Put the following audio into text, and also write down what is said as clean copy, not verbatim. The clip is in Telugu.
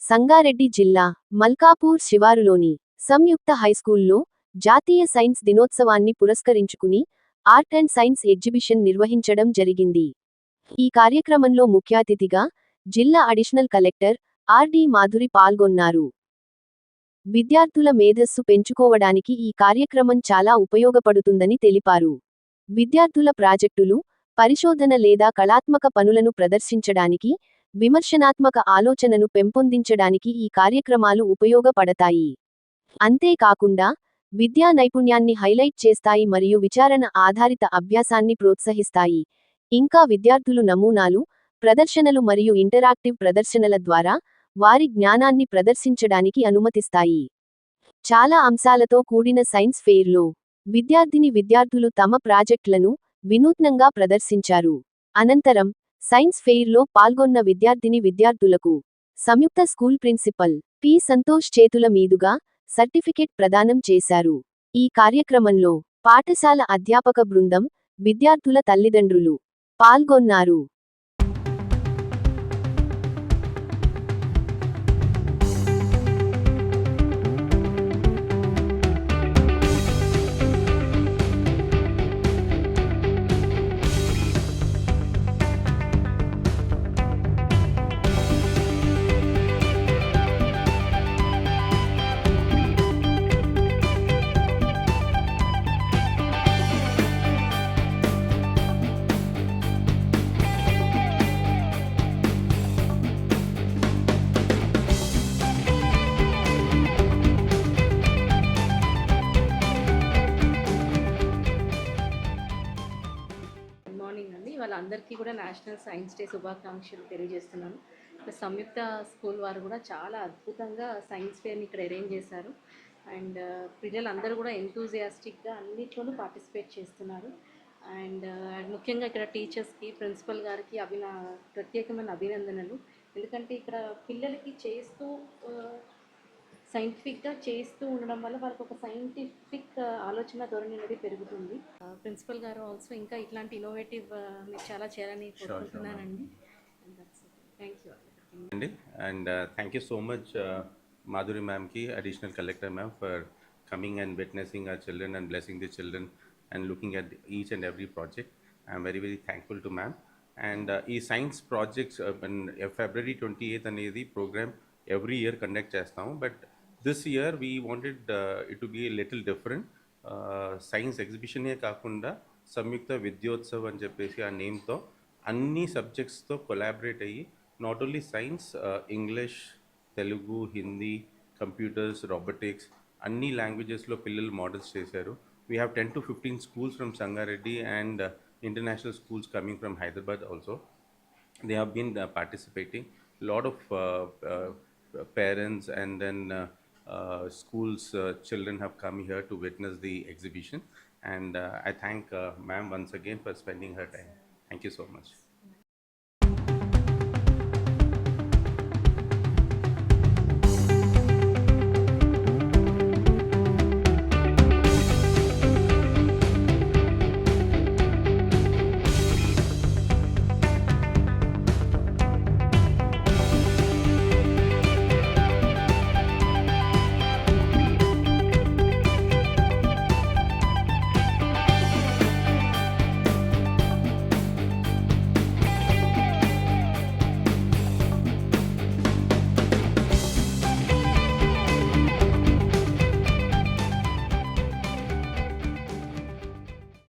సంగారెడ్డి జిల్లా మల్కాపూర్ శివారులోని సంయుక్త హైస్కూల్లో జాతీయ సైన్స్ దినోత్సవాన్ని పురస్కరించుకుని ఆర్ట్ అండ్ సైన్స్ ఎగ్జిబిషన్ నిర్వహించడం జరిగింది. ఈ కార్యక్రమంలో ముఖ్యాతిథిగా జిల్లా అడిషనల్ కలెక్టర్ ఆర్.డి. మాధురి పాల్గొన్నారు. విద్యార్థుల మేధస్సు పెంచుకోవడానికి ఈ కార్యక్రమం చాలా ఉపయోగపడుతుందని తెలిపారు. విద్యార్థుల ప్రాజెక్టులు, పరిశోధన లేదా కళాత్మక పనులను ప్రదర్శించడానికి, విమర్శనాత్మక ఆలోచనను పెంపొందించడానికి ఈ కార్యక్రమాలు ఉపయోగపడతాయి. అంతేకాకుండా విద్యా నైపుణ్యాన్ని హైలైట్ చేస్తాయి మరియు విచారణ ఆధారిత అభ్యాసాన్ని ప్రోత్సహిస్తాయి. ఇంకా విద్యార్థులు నమూనాలు, ప్రదర్శనలు మరియు ఇంటరాక్టివ్ ప్రదర్శనల ద్వారా వారి జ్ఞానాన్ని ప్రదర్శించడానికి అనుమతిస్తాయి. చాలా అంశాలతో కూడిన సైన్స్ ఫెయిర్లో విద్యార్థులు తమ ప్రాజెక్టులను వినూత్నంగా ప్రదర్శించారు. అనంతరం సైన్స్ ఫెయిర్లో పాల్గొన్న విద్యార్థులకు సంయుక్త స్కూల్ ప్రిన్సిపల్ పి. సంతోష్ చేతుల మీదుగా సర్టిఫికెట్ ప్రదానం చేశారు. ఈ కార్యక్రమంలో పాఠశాల అధ్యాపక బృందం, విద్యార్థుల తల్లిదండ్రులు పాల్గొన్నారు. వాళ్ళందరికీ కూడా నేషనల్ సైన్స్ డే శుభాకాంక్షలు తెలియజేస్తున్నాను. సంయుక్త స్కూల్ వారు కూడా చాలా అద్భుతంగా సైన్స్ ఫేర్ని ఇక్కడ అరేంజ్ చేశారు. అండ్ పిల్లలందరూ కూడా ఎంతూజియాస్టిక్గా అన్నిట్లోనూ పార్టిసిపేట్ చేస్తున్నారు. అండ్ ముఖ్యంగా ఇక్కడ టీచర్స్కి, ప్రిన్సిపల్ గారికి ప్రత్యేకమైన అభినందనలు. ఎందుకంటే ఇక్కడ పిల్లలకి సైంటిఫిక్గా చేస్తూ ఉండడం వల్ల వాళ్ళకి ఒక సైంటిఫిక్ ఆలోచన ధోరణి అనేది పెరుగుతుంది. ప్రిన్సిపల్ గారు ఆల్సో ఇంకా ఇట్లాంటి ఇన్నోవేటివ్ మీరు చాలా చేయాలని కోరుకుంటున్నానండి. థ్యాంక్ యూ అండి. And thank you so much Madhuri ma'am ki, additional collector ma'am, for coming and witnessing our children and blessing the children and looking at each and every project. I am very very thankful to ma'am. And ఈ science projects February 28th అనేది program every year conduct చేస్తాము. But this year we wanted it to be a little different. Science ఎగ్జిబిషనే కాకుండా సంయుక్త విద్యోత్సవ్ అని చెప్పేసి ఆ నేమ్తో అన్ని సబ్జెక్ట్స్తో కొలాబరేట్ అయ్యి not only science, English, Telugu, Hindi, computers, robotics అన్ని లాంగ్వేజెస్లో పిల్లలు మోడల్స్ చేశారు. We have 10 to 15 schools from Sangareddy and international schools coming from Hyderabad also. They have been participating. Lot of parents and then schools children have come here to witness the exhibition, and I thank ma'am once again for spending her time. Thank you so much.